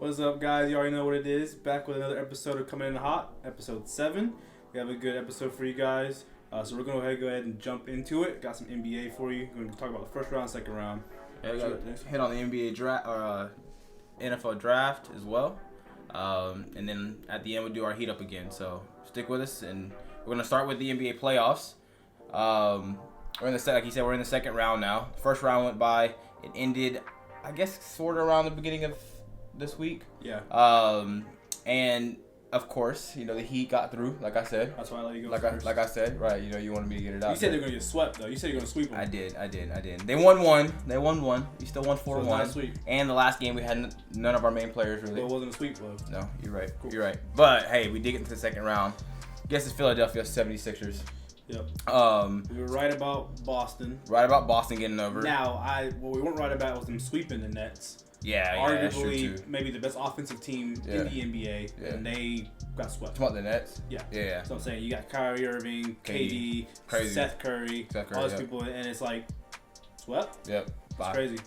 What's up, guys? You already know what it is. Back with another episode of Coming in Hot, episode 7. We have a good episode for you guys. So we're going to go ahead and jump into it. Got some NBA for you. We're going to talk about the first round, second round. Yeah, we got hit on the NBA draft or NFL draft as well. And then at the end we'll do our heat up again. So stick with us, and we're gonna start with the NBA playoffs. We're in the like you said, we're in the second round now. First round went by. It ended, I guess, sort of around the beginning of this week. Yeah. And of course, the Heat got through. Like I said. That's why I let you go like first. Like I said, right? You wanted me to get it out. You said they're gonna get swept though. You said you're gonna sweep them. I did. They won one. We still won 4-1. Not a sweep. And the last game we had none of our main players really. So it wasn't a sweep though. No, you're right. Cool. You're right. But hey, we did get into the second round. Guess it's Philadelphia 76ers. Yep. We were right about Boston. Right about Boston getting over. Now, what we weren't right about was them sweeping the Nets. Yeah, that's true too. Arguably, maybe the best offensive team in the NBA, and they got swept. Talking about the Nets? Yeah. So I'm saying you got Kyrie Irving, KD, Seth Curry, all those people, and it's like swept. Yep. It's crazy.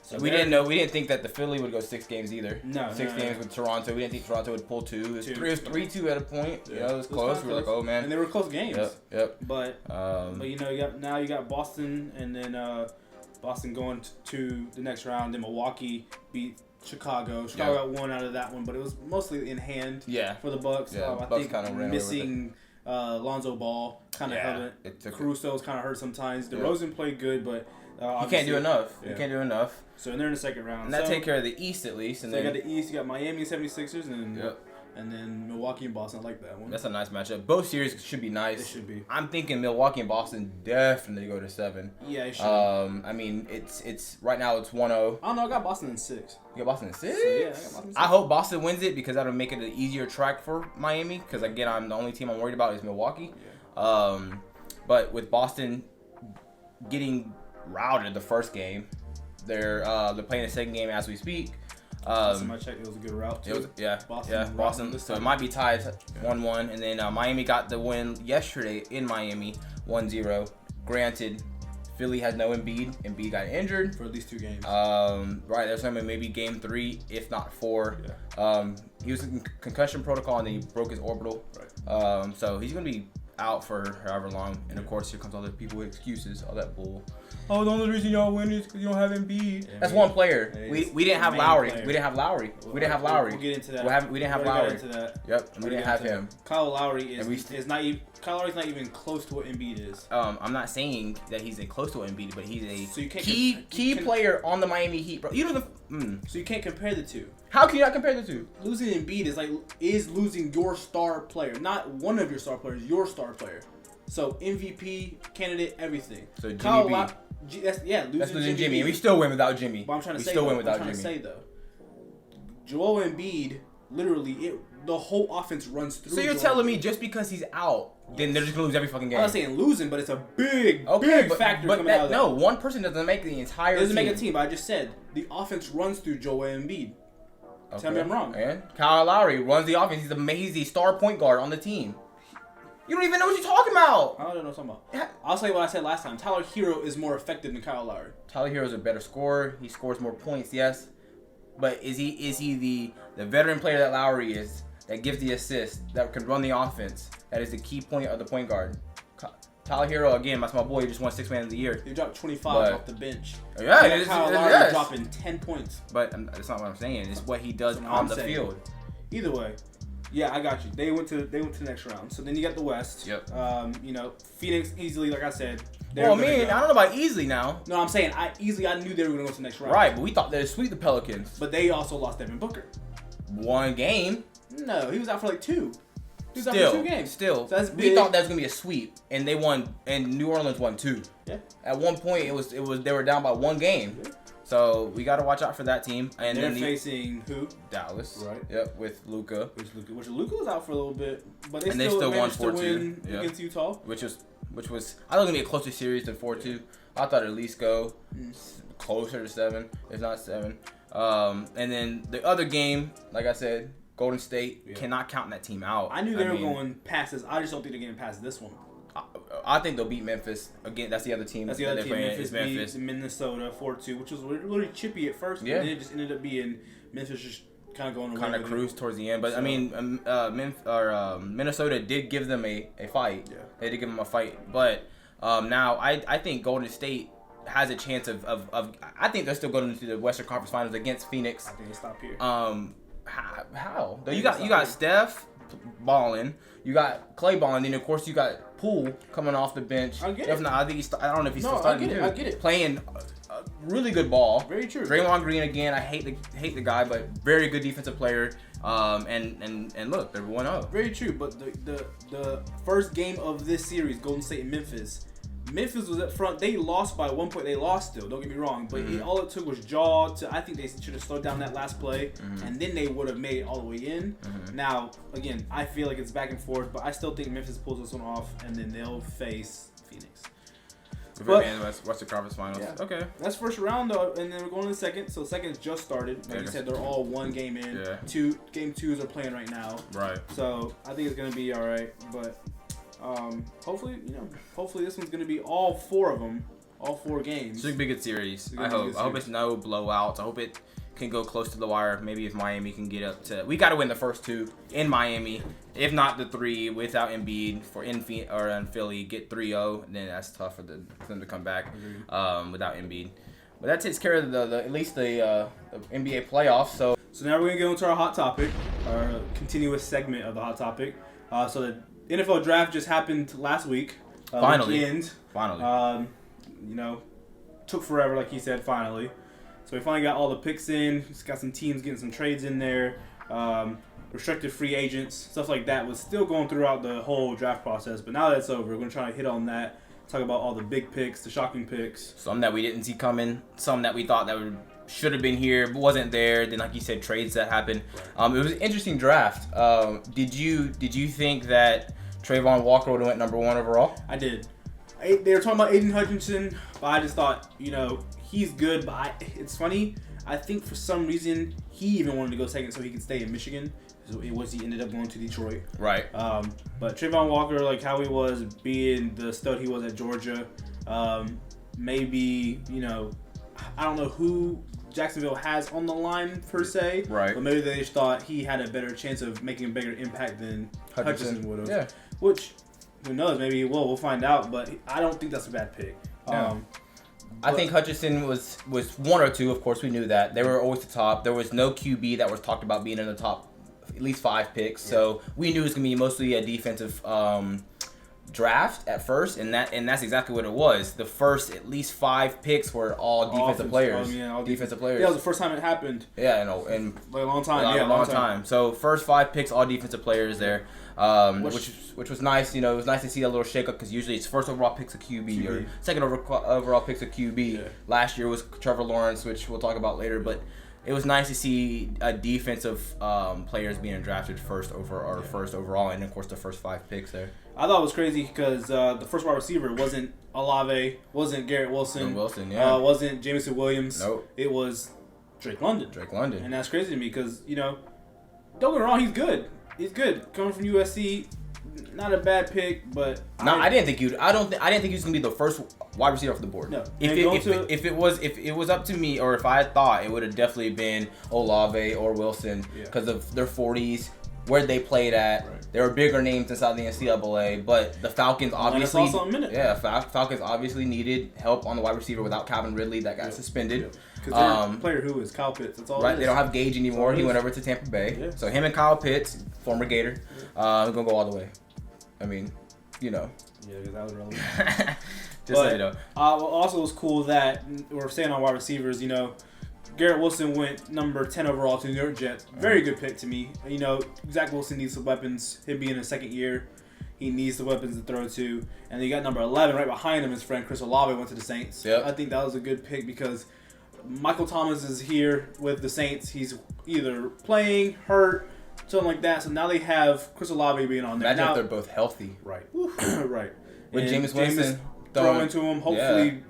So we didn't think that the Philly would go 6 games either. No, 6 games with Toronto. We didn't think Toronto would pull 2. It was 3-2 at a point. Yeah. It was close. We were like, oh man. And they were close games. Yep. But you got Boston, and then Boston going to the next round. Then Milwaukee beat Chicago. Chicago got one out of that one, but it was mostly in hand for the Bucks. Yeah, I Bucks think missing Lonzo Ball kind of hurt it. Caruso's kind of hurt sometimes. DeRozan played good, but you can't do enough. Yeah. You can't do enough. So they're in the second round. And that take care of the East at least. And so you got the East. You got Miami 76ers and then Milwaukee and Boston. I like that one. That's a nice matchup. Both series should be nice. It should be. I'm thinking Milwaukee and Boston definitely go to 7. Yeah, it should. I mean, it's right now it's 1-0. I don't know. I got Boston in 6. You got Boston in 6? So, yeah, I got Boston in 6. I hope Boston wins it because that'll make it an easier track for Miami. Because again, I'm the only team I'm worried about is Milwaukee. Yeah. But with Boston getting routed the first game, they're playing the second game as we speak. Somebody checked. It was a good route too. Boston. So it might be tied 1-1, and then Miami got the win yesterday in Miami, 1-0. Granted, Philly has no Embiid. Embiid got injured for at least 2 games. Right. There's maybe game 3, if not 4. Yeah. He was in concussion protocol, and then he broke his orbital. Right. So he's gonna be out for however long, and of course here comes all the people with excuses, all that bull. Oh, the only reason y'all win is because you don't have Embiid. That's one player. We didn't have Lowry. We didn't have Lowry. We'll get into that. We didn't have Lowry. Into that. Yep, we didn't have him. Kyle Lowry is not even. Kyle Lowry's not even close to what Embiid is. I'm not saying that he's close to what Embiid, but he's a key player on the Miami Heat, bro. So you can't compare the two. How can you not compare the two? Losing Embiid is losing your star player, not one of your star players, your star player. So MVP candidate, everything. So Jimmy B. That's losing Jimmy. We still win without Jimmy. But I'm trying to say though, Joel Embiid, literally, the whole offense runs through. So you're telling me just because he's out, then they're just gonna lose every fucking game? I'm not saying losing, but it's a big factor coming out of that. No, one person doesn't make the entire team. It doesn't make a team, but I just said the offense runs through Joel Embiid. Okay. Tell me I'm wrong. And Kyle Lowry runs the offense. He's the star point guard on the team. You don't even know what you're talking about. I don't know what I'm talking about. I'll tell you what I said last time. Tyler Hero is more effective than Kyle Lowry. Tyler Hero is a better scorer. He scores more points, yes. But is he the veteran player that Lowry is, that gives the assist, that can run the offense, that is the key point of the point guard? Tyler Hero, again, that's my boy. He just won 6th Man of the Year. He dropped 25 off the bench. Yeah, it is. Kyle Lowry dropping 10 points. But that's not what I'm saying. It's what he does on the field. Either way. Yeah, I got you. They went to the next round. So then you got the West. Yep. Phoenix easily, like I said. Well, man, I don't know about easily now. No, I'm saying I knew they were going to go to the next round. Right, but we thought they'd sweep the Pelicans. But they also lost Devin Booker. 1 game. No, he was out for like 2. He was out for 2 games. Still. So that's big. We thought that was going to be a sweep, and they won, and New Orleans won 2. Yeah. At one point, it was they were down by 1 game. Yeah. So we got to watch out for that team. And they're facing who? Dallas. Right. Yep, with Luka. Which Luka was out for a little bit, but they still won managed to win against Utah. Which was I thought it was going to be a closer series than 4-2. I thought it'd at least go closer to 7, if not 7. And then the other game, like I said, Golden State cannot count that team out. I knew they were going past this. I just don't think they're getting past this one. I think they'll beat Memphis. Again, that's the other team. That's the other team. Memphis beat Minnesota 4-2, which was really chippy at first. Yeah. And then it just ended up being Memphis just kind of going kind of cruise towards the end. But so, I mean, Minnesota did give them a fight. Yeah. They did give them a fight. But now I think Golden State has a chance of I think they're still going into the Western Conference Finals against Phoenix. I think they stop here. How? You got Steph balling, you got Clay balling, and of course you got Poole coming off the bench. I get if it. not, I think I don't know if he's still starting. I get it. Playing a really good ball. Very true. Draymond Green again. I hate the guy, but very good defensive player. And look, they're 1-0. Very true. But the first game of this series, Golden State and Memphis. Memphis was up front. They lost by 1 point. They lost still. Don't get me wrong. But all it took was jaw to. I think they should have slowed down that last play, and then they would have made it all the way in. Now, again, I feel like it's back and forth, but I still think Memphis pulls this one off, and then they'll face Phoenix. But Western Conference Finals. Yeah. Okay. That's first round, though, and then we're going to the second. So second has just started. Like you said, they're all one game in. Yeah. Game twos are playing right now. Right. So I think it's gonna be all right, but. Hopefully this one's gonna be all four of them, all 4 games. It's a big good series. I hope it's no blowouts. I hope it can go close to the wire. Maybe if Miami can get up to, we got to win the first 2 in Miami. If not the 3 without Embiid in Philly, get 3-0. Then that's tough for them to come back without Embiid. But that takes care of the at least the NBA playoffs. So now we're gonna go into our hot topic, our continuous segment of the hot topic. So the NFL draft just happened last week. Finally. Took forever, like he said, finally. So we finally got all the picks in. Just got some teams getting some trades in there. Restricted free agents, stuff like that was still going throughout the whole draft process. But now that it's over, we're going to try to hit on that. Talk about all the big picks, the shocking picks. Some that we didn't see coming. Some that we thought that should have been here but wasn't there. Then, like you said, trades that happened. It was an interesting draft. Did you think that Trayvon Walker would have went number 1 overall? I did. They were talking about Aiden Hutchinson, but I just thought, he's good. But it's funny. I think for some reason he even wanted to go second so he could stay in Michigan. So he ended up going to Detroit. Right. But Trayvon Walker, like how he was being the stud he was at Georgia, maybe I don't know who Jacksonville has on the line per se, right? But maybe they just thought he had a better chance of making a bigger impact than Hutchinson would have. Yeah. Which, who knows? Maybe he will. We'll find out. But I don't think that's a bad pick. Yeah. I think Hutchinson was 1 or 2. Of course, we knew that. They were always the top. There was no QB that was talked about being in the top at least 5 picks. Yeah. So we knew it was going to be mostly a defensive draft at first, and that's exactly what it was. The first at least 5 picks were all defensive players. All defensive players. Yeah, it was the first time it happened. Yeah, and like a long time. A long time. So first 5 picks, all defensive players there, which was nice. It was nice to see a little shakeup because usually it's first overall picks a QB. Or second overall picks a QB. Yeah. Last year was Trevor Lawrence, which we'll talk about later, but. It was nice to see defensive players being drafted first overall, and of course the first 5 picks there. I thought it was crazy because the first wide receiver wasn't Olave, wasn't Garrett Wilson, wasn't Jameson Williams. Nope. It was Drake London. And that's crazy to me because don't get me wrong, he's good. He's good coming from USC. Not a bad pick, but I didn't think he was gonna be the first wide receiver off the board. No. If it was up to me, or if I thought, it would have definitely been Olave or Wilson because of their 40s, where they played at. Right. There were bigger names inside the NCAA, but the Falcons obviously Falcons obviously needed help on the wide receiver without Calvin Ridley that got suspended. Because their player who is Kyle Pitts. That's all. Right, they don't have Gage anymore. He went over to Tampa Bay. Yeah. So him and Kyle Pitts, former Gator, we're gonna go all the way. I mean, Yeah, because that was relevant. Just so you know. Also, it was cool that we're staying on wide receivers. Garrett Wilson went number 10 overall to the New York Jets. Very good pick to me. Zach Wilson needs some weapons. Him being in his second year, he needs the weapons to throw to. And then you got number 11 right behind him. His friend Chris Olave went to the Saints. Yep. I think that was a good pick because Michael Thomas is here with the Saints. He's either playing, hurt, something like that. So now they have Chris Olave being on there. Imagine if they're both healthy. Right. Right. With Jameis Winston throwing to him, hopefully,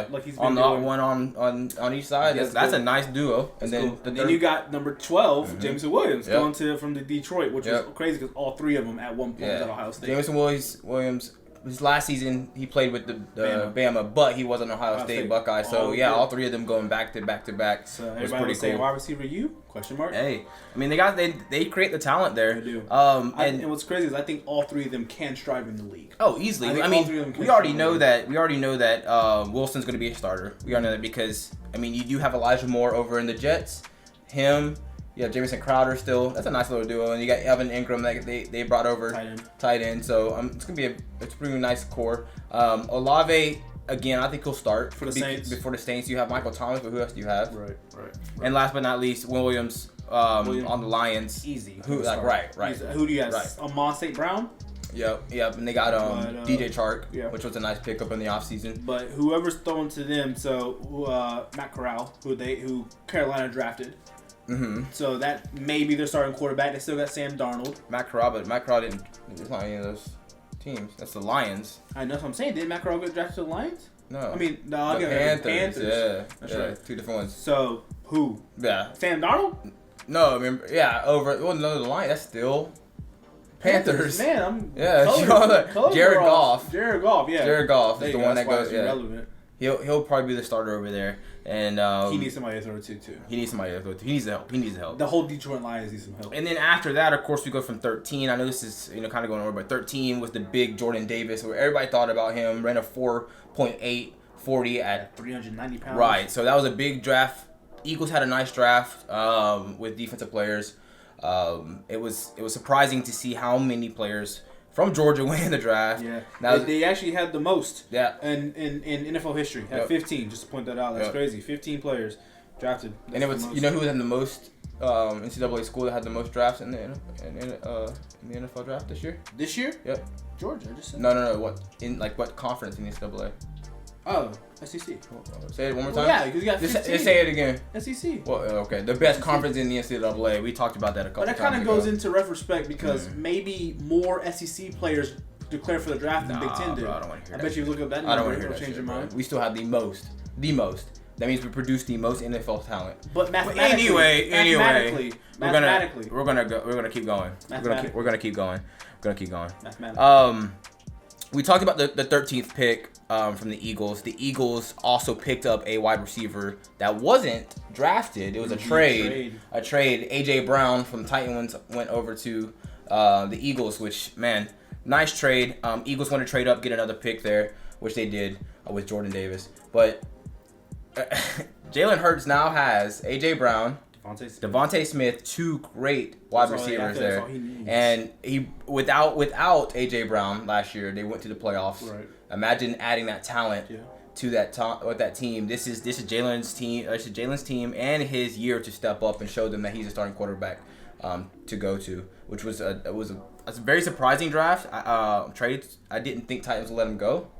like he's been on doing. One on each side. That's a nice duo. And then then you got number 12, Jameson Williams, going from the Detroit, which was crazy because all 3 of them at one point at Ohio State. Jameson Williams his last season he played with the Bama, but he was an Ohio State Buckeye. So all three of them going back to back. So everybody was saying wide receiver question mark. Hey, I mean they create the talent there. They do. And what's crazy is I think all three of them can strive in the league. Oh, easily. I mean, we already know that. Wilson's going to be a starter. We already know that because I mean you do have Elijah Moore over in the Jets. Him. You have Jamison Crowder still. That's a nice little duo. And you got Evan Ingram that they brought over. Tight end. So it's going to be it's a pretty nice core. Olave, again, I think he'll start. For the Saints. Before the Saints, you have Michael Thomas, but who else do you have? Right. And last but not least, Williams on the Lions. Easy. Right. Who do you have? Amon St. Brown? Yep. And they got DJ Chark, which was a nice pickup in the offseason. But whoever's thrown to them, so Matt Corral, who Carolina drafted. Mm-hmm. So that may be their starting quarterback. They still got Sam Darnold. Matt Corral didn't. It's not any of those teams. That's the Lions. I know what I'm saying. Did Matt Corral get drafted to the Lions? No. I mean, the Panthers. Yeah. That's right. Two different ones. So who? Yeah. Sam Darnold? No, I mean, the Lions. That's still Panthers. Man, I'm Jared Goff. Jared Goff, yeah. Jared Goff is the one that goes. Relevant. He'll probably be the starter over there, and he needs somebody to throw to too. He needs the help. The whole Detroit Lions need some help. And then after that, of course, we go from 13. I know this is kind of going over, but 13 was the big Jordan Davis, where everybody thought about him. Ran a 4.8 40 at 390 pounds. Right, so that was a big draft. Eagles had a nice draft with defensive players. It was surprising to see how many players from Georgia win the draft. Yeah, now, they actually had the most. Yeah. in NFL history. Had 15. Just to point that out. That's crazy. 15 players drafted. That's and it was who had the most NCAA school that had the most drafts in the NFL draft this year. This year? Yep. Georgia. I just said. No. What conference in the NCAA? Oh, SEC. Say it one more time. Yeah, because you got 15. Just say it again. SEC. Well, okay. The best conference in the NCAA. We talked about that a couple times ago. But that kind of goes into retrospect because maybe more SEC players declare for the draft than Big Ten did. Bro, I don't want to hear that. I bet you look up that number. I don't want to hear that. Change your mind. We still have the most. That means we produce the most NFL talent. But mathematically, we're gonna keep going. We're gonna keep going. Mathematically. We talked about the 13th pick from the Eagles. The Eagles also picked up a wide receiver that wasn't drafted. It was a trade. AJ Brown from Titans went over to the Eagles, which, man, nice trade. Eagles want to trade up, get another pick there, which they did with Jordan Davis. But Jalen Hurts now has AJ Brown, Devontae Smith, two great wide receivers there, and he without AJ Brown last year, they went to the playoffs. Right. Imagine adding that talent to that team. This is Jalen's team. This is Jalen's team, and his year to step up and show them that he's a starting quarterback to go to, which was a very surprising draft. Trades. I didn't think Titans would let him go.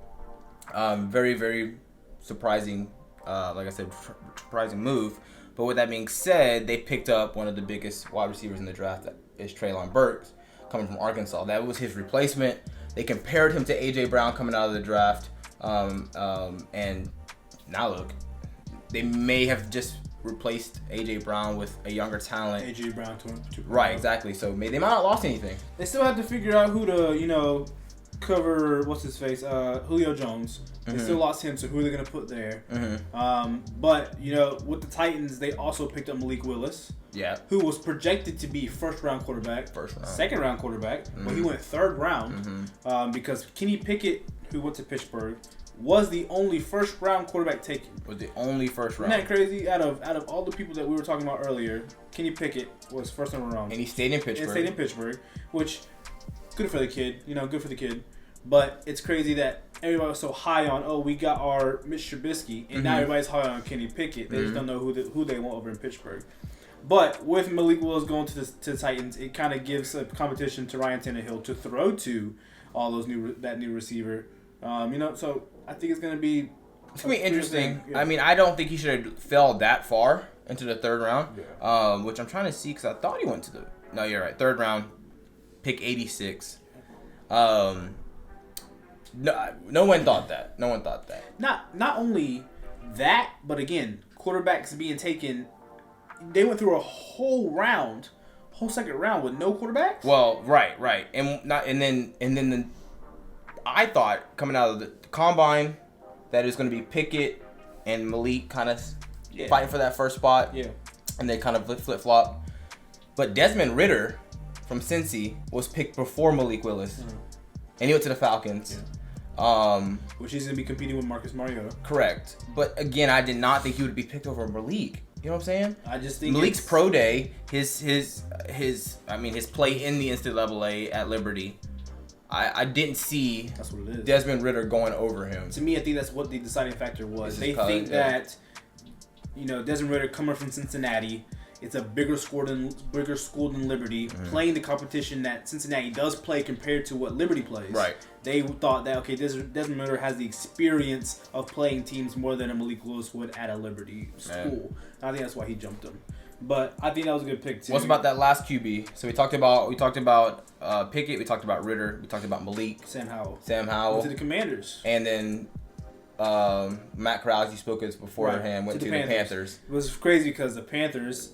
Very, very surprising. Like I said, surprising move. But with that being said, they picked up one of the biggest wide receivers in the draft. That is Treylon Burks, coming from Arkansas. That was his replacement. They compared him to A.J. Brown coming out of the draft. And now look, they may have just replaced A.J. Brown with a younger talent. A.J. Brown to right, exactly. So they might not lost anything. They still have to figure out who to, cover, what's his face, Julio Jones. They still lost him, so who are they going to put there? But, with the Titans, they also picked up Malik Willis. Yeah. Who was projected to be first-round quarterback. Second-round quarterback. But he went third round. Because Kenny Pickett, who went to Pittsburgh, was the only first-round quarterback taken. Isn't that crazy? Out of all the people that we were talking about earlier, Kenny Pickett was first in the round. And he stayed in Pittsburgh. Which, good for the kid. But it's crazy that everybody was so high on, we got our Mitch Trubisky, and now everybody's high on Kenny Pickett. They just don't know who they want over in Pittsburgh. But with Malik Willis going to the Titans, it kind of gives a competition to Ryan Tannehill to throw to all those new receiver. So I think it's gonna be interesting. Yeah. I mean, I don't think he should have fell that far into the third round. Yeah. Which I'm trying to see because I thought he went to the. No, you're right. Third round, pick 86. No one thought that. Not only that, but again, quarterbacks being taken. They went through a whole second round with no quarterbacks. Well, right, and then I thought coming out of the combine that it was going to be Pickett and Malik kind of fighting for that first spot. Yeah. And they kind of flip-flop. But Desmond Ridder from Cincy was picked before Malik Willis. Mm-hmm. And he went to the Falcons. Yeah. Which he's going to be competing with Marcus Mariota. Correct. But again, I did not think he would be picked over Malik. You know what I'm saying? I just think Malik's pro day, his play in the NCAA at Liberty, I didn't see that's what it is. Desmond Ridder going over him. To me, I think that's what the deciding factor was. They think that, Desmond Ridder coming from Cincinnati, it's a bigger school than Liberty, playing the competition that Cincinnati does play compared to what Liberty plays. Right. They thought that, okay, Desmond Ridder has the experience of playing teams more than a Malik Willis would at a Liberty school. I think that's why he jumped him. But I think that was a good pick too. What's about that last QB? So we talked about Pickett, we talked about Ridder, we talked about Malik. Sam Howell. Went to the Commanders. And then Matt Corral, you spoke as beforehand, went to the Panthers. It was crazy because the Panthers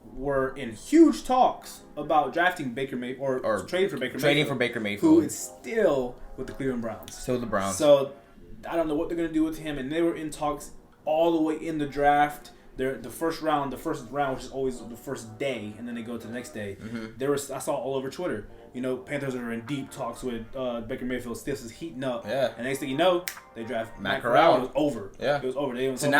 were in huge talks about drafting Baker Mayfield or trading for Baker Mayfield, who is still with the Cleveland Browns. Still the Browns. So I don't know what they're going to do with him, and they were in talks all the way in the draft. The first round, which is always the first day, and then they go to the next day. Mm-hmm. I saw all over Twitter. Panthers are in deep talks with Baker Mayfield. Stiff is heating up. Yeah. And next thing you know, they draft Matt Corral. It was over. Yeah. It was over. So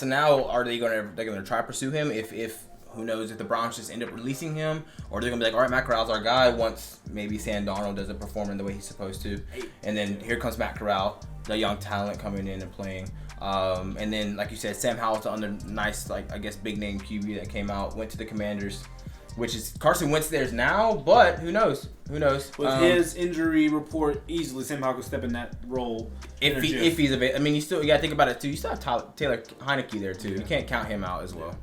now are they gonna try to pursue him? If who knows if the Browns just end up releasing him, or they're gonna be like, all right, Matt Corral's our guy. Once maybe Sam Darnold doesn't perform in the way he's supposed to, and then here comes Matt Corral, the young talent coming in and playing. And then, like you said, Sam Howell's the other nice, big name QB that came out, went to the Commanders, which is Carson Wentz there's now, but who knows? With his injury report, easily Sam Howell could step in that role. If he's available. I mean, you gotta think about it too. You still have Taylor Heineke there too. Yeah. You can't count him out as well.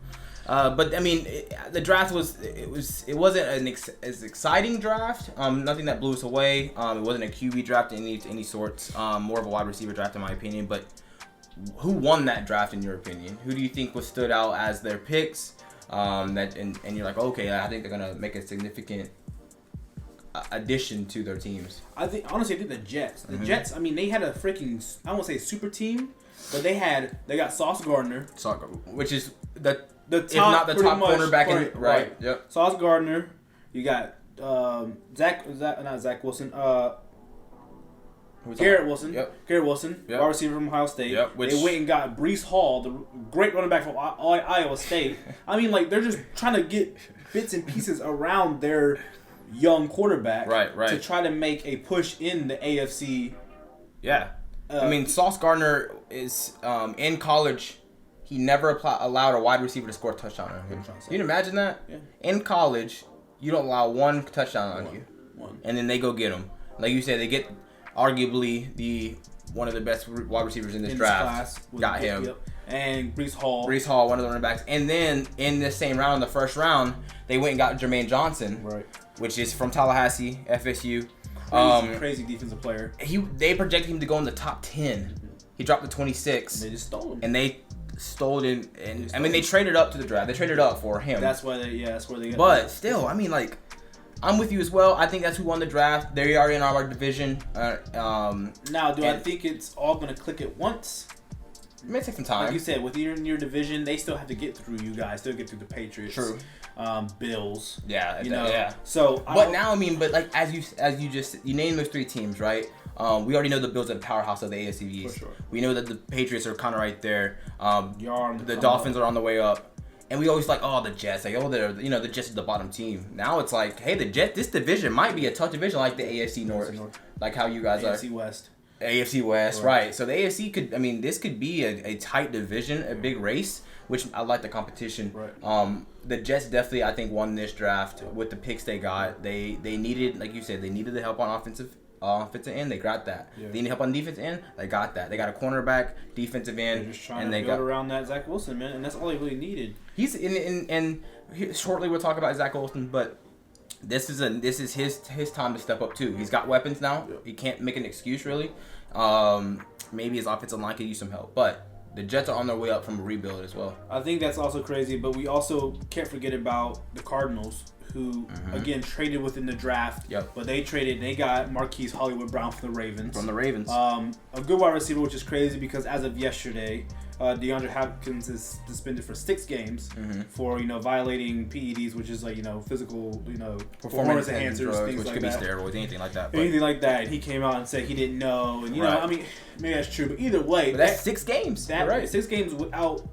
But I mean, the draft wasn't as exciting draft. Nothing that blew us away. It wasn't a QB draft in any sorts. More of a wide receiver draft in my opinion. But who won that draft in your opinion? Who do you think was stood out as their picks? And you're like, okay, I think they're gonna make a significant addition to their teams. I think the Jets. The Jets. I mean, they had a freaking, I won't say super team, but they got Sauce Gardner, which is the top, if not the top cornerback right. Yep. Sauce Gardner. You got not Zach Wilson. Garrett Wilson. Yep. Garrett Wilson, wide receiver from Ohio State. Yep. They went and got Breece Hall, the great running back from Iowa State. I mean, they're just trying to get bits and pieces around their young quarterback, right, to try to make a push in the AFC. Yeah. I mean, Sauce Gardner is in college. He never allowed a wide receiver to score a touchdown on him. You can imagine that? Yeah. In college, you don't allow one touchdown on you. And then they go get him. Like you said, they get arguably one of the best wide receivers in this draft. Got him. Yep. And Breece Hall, one of the running backs. And then in the same round, the first round, they went and got Jermaine Johnson, which is from Tallahassee, FSU. Crazy defensive player. They projected him to go in the top 10. He dropped to 26. They just stole him. And they stole it. And I mean, they traded up to the draft. They traded up for him. That's why that's where they got. But still, I mean, I'm with you as well. I think that's who won the draft. They are in our division. Now, I think it's all going to click at once? It may take some time. Like you said, with your division, they still have to get through you guys. They'll get through the Patriots. True. Bills. Yeah. Yeah. So, as you named those three teams, right? We already know the Bills are the powerhouse of the AFC East. For sure. We know that the Patriots are kind of right there. The Dolphins are on the way up. And we always the Jets. The Jets is the bottom team. Now it's like, hey, the Jets, this division might be a tough division like the AFC North. Like how you guys AFC West. AFC West, right. So the AFC this could be a tight division, a big race, which I like the competition. Right. The Jets definitely, I think, won this draft with the picks they got. They needed, like you said, they needed the help on offensive end. They got that. Yeah. They needed help on defensive end. They got that. They got a cornerback, defensive end. They're just trying to build around that Zach Wilson, man, and that's all they really needed. He's and shortly we'll talk about Zach Wilson, but this is his time to step up too. He's got weapons now. Yep. He can't make an excuse really. Maybe his offensive line could use some help, but the Jets are on their way up from a rebuild as well. I think that's also crazy, but we also can't forget about the Cardinals, who again traded within the draft. Yep. But they got Marquise Hollywood Brown from the Ravens. A good wide receiver, which is crazy because as of yesterday, DeAndre Hopkins is suspended for 6 games for violating PEDs, which is like physical performance enhancers, things which like could that. be steroids, anything like that. Anything like that. And he came out and said he didn't know, and I mean maybe that's true, but either way, but that's 6 games. That right. 6 games without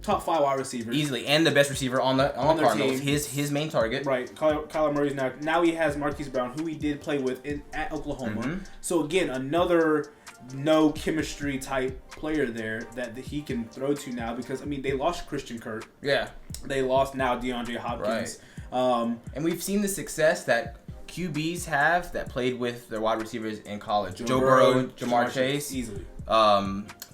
top 5 wide receivers easily, and the best receiver on the Cardinals, team. His main target. Right, Kyler Murray's now he has Marquise Brown, who he did play with at Oklahoma. So again, another no chemistry type player there that he can throw to now, because I mean they lost Christian Kirk. Yeah, they lost now DeAndre Hopkins. Right. And we've seen the success that QBs have that played with their wide receivers in college. Joe Burrow, Jamar Chase, easily.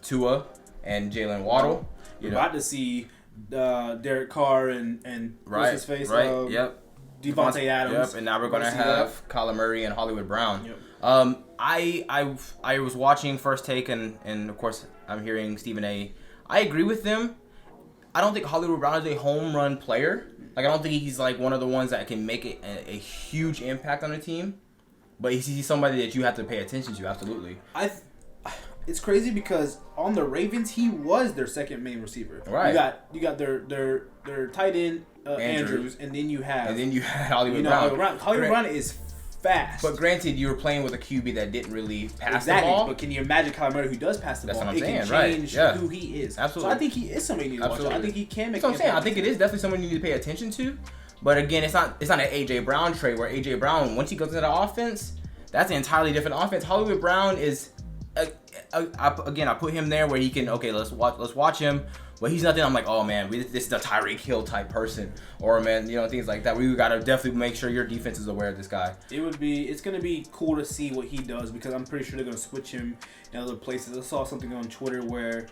Tua, and Jalen Waddle. You're about to see Derek Carr and what's his face? Right. Yep. Devontae Adams. Yep. And now we're gonna have Kyler Murray and Hollywood Brown. Yep. I was watching First Take and of course I'm hearing Stephen A. I agree with them. I don't think Hollywood Brown is a home run player. Like, I don't think he's like one of the ones that can make it a huge impact on the team. But he's somebody that you have to pay attention to. Absolutely. It's crazy because on the Ravens he was their second main receiver. Right. You got their tight end Andrews, and then you had Hollywood Brown. Hollywood Brown is fast. But granted, you were playing with a QB that didn't really pass the ball. But can you imagine Kyler Murray, who does pass the ball? That's what I'm saying, can change who he is. Absolutely. So I think he is somebody you need to watch. I think he can make. That's what I'm saying. I think it is definitely someone you need to pay attention to. But again, it's not an AJ Brown trade where AJ Brown, once he goes into the offense, that's an entirely different offense. Hollywood Brown is. I put him there where he can. Okay, let's watch him. But he's nothing. I'm like, oh man, this is a Tyreek Hill type person, or man, things like that. We gotta definitely make sure your defense is aware of this guy. It's gonna be cool to see what he does, because I'm pretty sure they're gonna switch him in other places. I saw something on Twitter where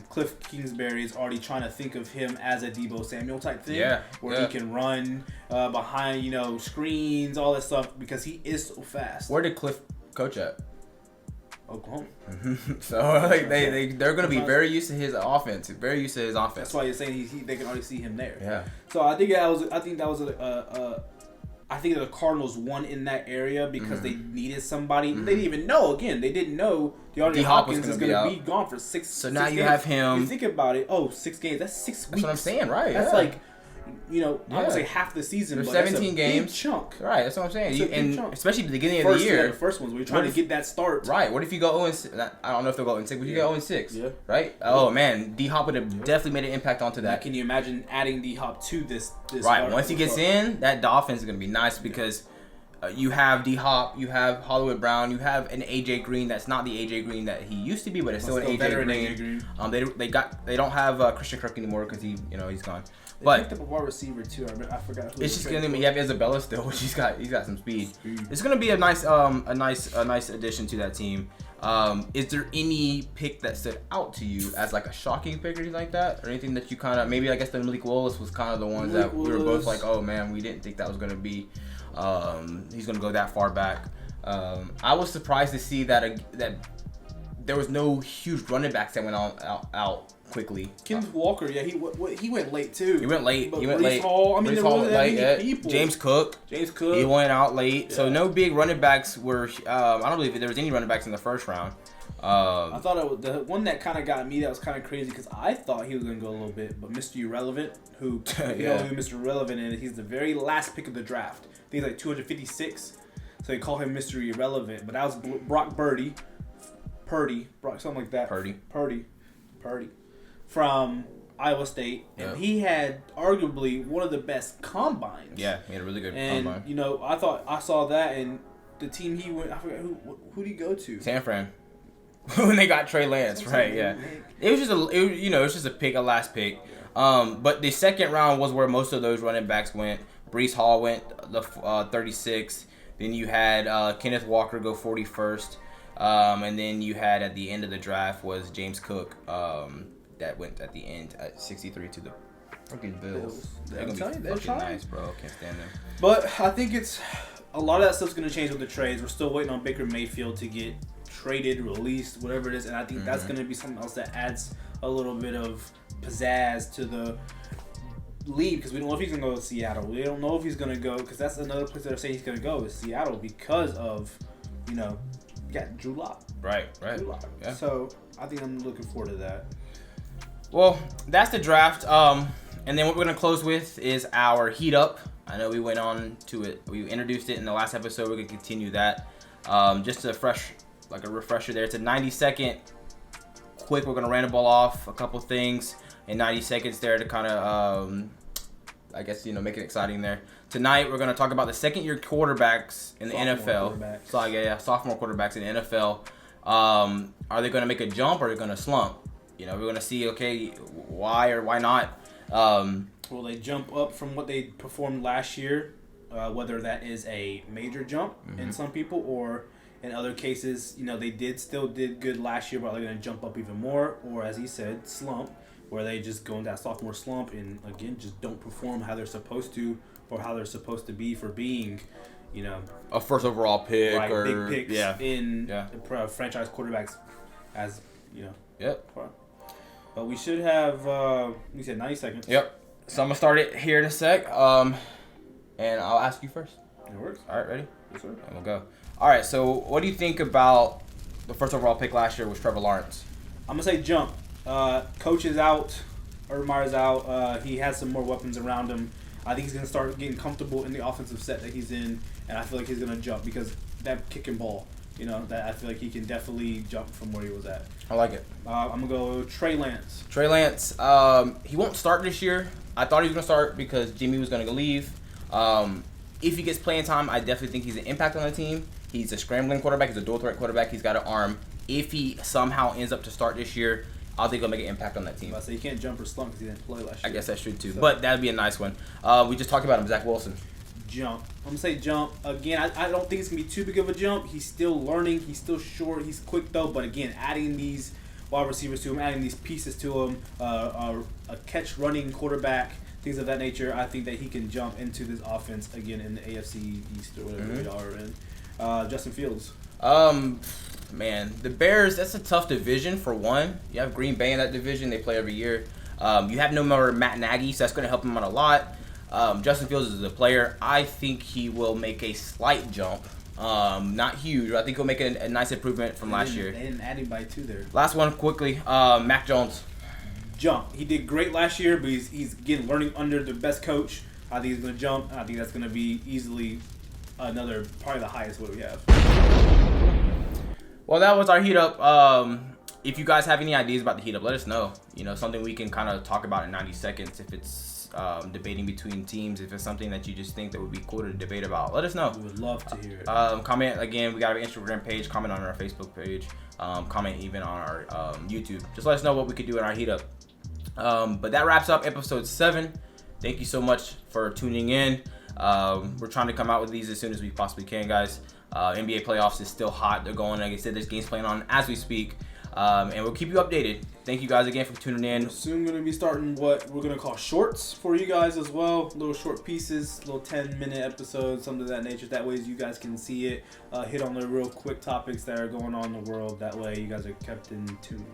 Cliff Kingsbury is already trying to think of him as a Deebo Samuel type thing, where he can run behind screens, all that stuff, because he is so fast. Where did Cliff coach at? Oklahoma. So like they're going to be very used to his offense. That's why you're saying they can already see him there. Yeah. So I think that was I think the Cardinals won in that area because they needed somebody. They didn't even know. Again, they didn't know DeAndre Hopkins is going to be gone for 6. So now you have him. You think about it. 6 games. That's 6 weeks. That's what I'm saying. Right. That's like. I don't say half the season, there's but 17 games. Big chunk. Right, that's what I'm saying. And especially at the beginning of the year. The first ones, we're trying to get that start. Right. What if you go 0-6? I don't know if they'll go 0-6, but you go 0-6. Yeah. Right? Oh, man. D-Hop would have definitely made an impact onto that. Now, can you imagine adding D-Hop to this right. Once he gets in, that offense is going to be nice because you have D-Hop, you have Hollywood Brown, you have an AJ Green that's not the AJ Green that he used to be, but it's still an AJ Green. They don't have Christian Kirk anymore because he's gone. They picked up a wide receiver too. I forgot who. It's just gonna be. You have Isabella still, which he's got some speed. It's gonna be a nice addition to that team. Is there any pick that stood out to you as like a shocking pick or anything like that, or anything that you kind of maybe I guess the Malik Willis was kind of the ones that we were both like, oh man, we didn't think that was gonna be. He's gonna go that far back. I was surprised to see that there was no huge running backs that went out quickly. Kenneth Walker, he went late too. He went late. Hall, there wasn't that many people. James Cook, he went out late. Yeah. So no big running backs were. I don't believe there was any running backs in the first round. I thought it was the one that kind of got me. That was kind of crazy because I thought he was gonna go a little bit, but Mr. Irrelevant, who you know who Mr. Irrelevant is, he's the very last pick of the draft. I think he's like 256, so they call him Mr. Irrelevant. But that was Brock Purdy, something like that. Purdy. From Iowa State, and he had arguably one of the best combines. Yeah, he had a really good combine. And I saw that, and the team he went, I forgot who did he go to? San Fran. When they got Trey Lance, right? Yeah, it was just a last pick. But the second round was where most of those running backs went. Breece Hall went the 36. Then you had Kenneth Walker go 41st, and then you had at the end of the draft was James Cook. That went at the end at 63 to the fucking Bills. They're gonna be fucking nice, bro. Can't stand them. But I think it's a lot of that stuff's gonna change with the trades. We're still waiting on Baker Mayfield to get traded, released, whatever it is, and I think that's gonna be something else that adds a little bit of pizzazz to the lead, because we don't know if he's going to go to Seattle. We don't know if he's going to go, because that's another place that are saying he's going to go is Seattle because of, you got Drew Lock. Right. Drew Lock. Yeah. So I think I'm looking forward to that. Well, that's the draft. And then what we're going to close with is our heat up. I know we went on to it. We introduced it in the last episode. We're going to continue that. Just a refresher there. It's a 90-second quick. We're going to random ball off a couple things in 90 seconds there to kind of, make it exciting there. Tonight, we're going to talk about the second-year quarterbacks in the NFL. Sophomore quarterbacks in the NFL. Are they going to make a jump or are they going to slump? We're going to see, why or why not. Will they jump up from what they performed last year, whether that is a major jump in some people, or in other cases, they still did good last year, but they're going to jump up even more, or as he said, slump, where they just go into that sophomore slump and, again, just don't perform how they're supposed to or how they're supposed to be for being, a first overall pick, right, or big picks in franchise quarterbacks, as Yep. But we should have, you said 90 seconds. Yep. So I'm going to start it here in a sec. And I'll ask you first. It works. All right, ready? Yes, sir. And we'll go. All right, so what do you think about the first overall pick last year was Trevor Lawrence? I'm going to say jump. Coach is out. Urbanmeyer's out. He has some more weapons around him. I think he's going to start getting comfortable in the offensive set that he's in, and I feel like he's going to jump because that kicking ball, that I feel like he can definitely jump from where he was at. I like it. I'm going to go Trey Lance. Trey Lance, he won't start this year. I thought he was going to start because Jimmy was going to leave. If he gets playing time, I definitely think he's an impact on the team. He's a scrambling quarterback. He's a dual threat quarterback. He's got an arm. If he somehow ends up to start this year, I think he'll make an impact on that team. So you can't jump or slump because he didn't play last year. I guess that's true too. So, but that'd be a nice one. We just talked about him, Zach Wilson. Jump. I'm going to say jump. Again, I don't think it's going to be too big of a jump. He's still learning. He's still short. He's quick, though. But, again, adding these wide receivers to him, adding these pieces to him, a catch-running quarterback, things of that nature, I think that he can jump into this offense, again, in the AFC East or whatever we are in. Justin Fields. Man, the Bears, that's a tough division for one. You have Green Bay in that division. They play every year. You have no more Matt Nagy, so that's going to help him out a lot. Justin Fields is a player. I think he will make a slight jump. Not huge, but I think he'll make a nice improvement from last year. They didn't add anybody to there. Last one, quickly. Mac Jones. Jump. He did great last year, but he's getting learning under the best coach. I think he's going to jump. I think that's going to be easily probably the highest what we have. Well, that was our heat up. If you guys have any ideas about the heat up, let us know. Something we can kind of talk about in 90 seconds. If it's debating between teams, if it's something that you just think that would be cool to debate about, let us know. We would love to hear it. Comment, again, we got our Instagram page. Comment on our Facebook page. Comment even on our YouTube. Just let us know what we could do in our heat up. But that wraps up episode 7. Thank you so much for tuning in. We're trying to come out with these as soon as we possibly can, guys. NBA playoffs is still hot. They're going, like I said, there's games playing on as we speak. And we'll keep you updated. Thank you guys again for tuning in. We're soon going to be starting what we're going to call shorts for you guys as well. Little short pieces, little 10-minute episodes, something of that nature. That way you guys can see it, hit on the real quick topics that are going on in the world. That way you guys are kept in tune.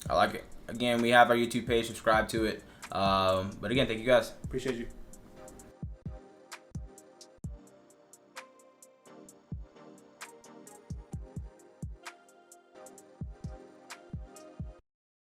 I like it. Again, we have our YouTube page. Subscribe to it. But again, thank you guys. Appreciate you.